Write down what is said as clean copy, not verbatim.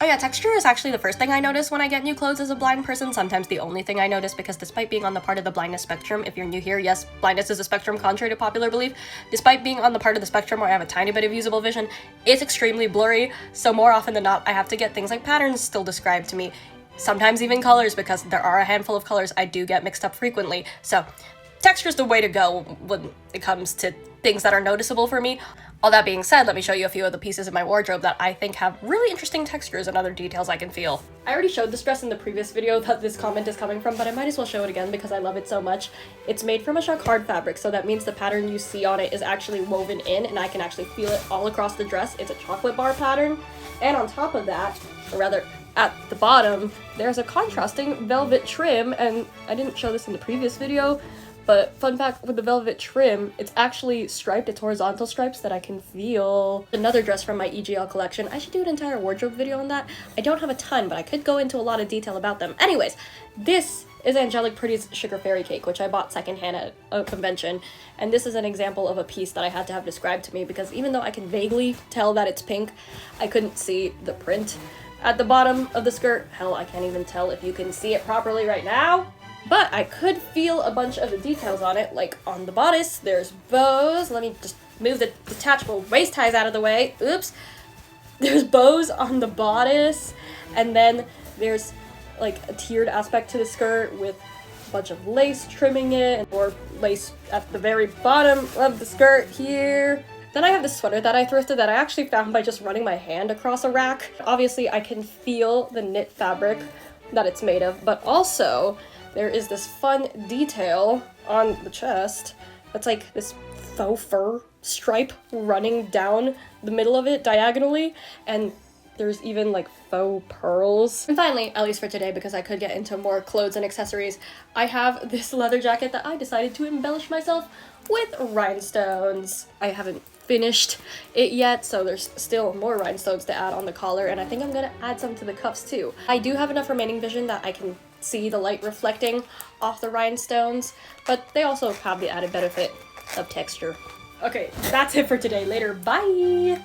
Oh yeah, texture is actually the first thing I notice when I get new clothes as a blind person, sometimes the only thing I notice, because despite being on the part of the blindness spectrum, if you're new here, yes, blindness is a spectrum contrary to popular belief, despite being on the part of the spectrum where I have a tiny bit of usable vision, it's extremely blurry, so more often than not, I have to get things like patterns still described to me, sometimes even colors, because there are a handful of colors I do get mixed up frequently, so texture is the way to go when it comes to things that are noticeable for me. All that being said, let me show you a few of the pieces in my wardrobe that I think have really interesting textures and other details I can feel. I already showed this dress in the previous video that this comment is coming from, but I might as well show it again because I love it so much. It's made from a jacquard fabric, so that means the pattern you see on it is actually woven in, and I can actually feel it all across the dress. It's a chocolate bar pattern, and on top of that, or rather at the bottom, there's a contrasting velvet trim, and I didn't show this in the previous video, but fun fact with the velvet trim, it's actually striped, it's horizontal stripes that I can feel. Another dress from my EGL collection, I should do an entire wardrobe video on that. I don't have a ton, but I could go into a lot of detail about them. Anyways, this is Angelic Pretty's Sugar Fairy Cake, which I bought secondhand at a convention, and this is an example of a piece that I had to have described to me, because even though I can vaguely tell that it's pink, I couldn't see the print at the bottom of the skirt. Hell, I can't even tell if you can see it properly right now. But I could feel a bunch of the details on it, like on the bodice, there's bows. Let me just move the detachable waist ties out of the way. Oops. There's bows on the bodice, and then there's like a tiered aspect to the skirt with a bunch of lace trimming it, or lace at the very bottom of the skirt here. Then I have this sweater that I thrifted that I actually found by just running my hand across a rack. Obviously, I can feel the knit fabric that it's made of, but also there is this fun detail on the chest that's like this faux fur stripe running down the middle of it diagonally, and there's even like faux pearls. And finally, at least for today, because I could get into more clothes and accessories, I have this leather jacket that I decided to embellish myself with rhinestones. I haven't finished it yet, so there's still more rhinestones to add on the collar, and I think I'm gonna add some to the cuffs too. I do have enough remaining vision that I can see the light reflecting off the rhinestones, but they also have the added benefit of texture. Okay, that's it for today. Later, bye!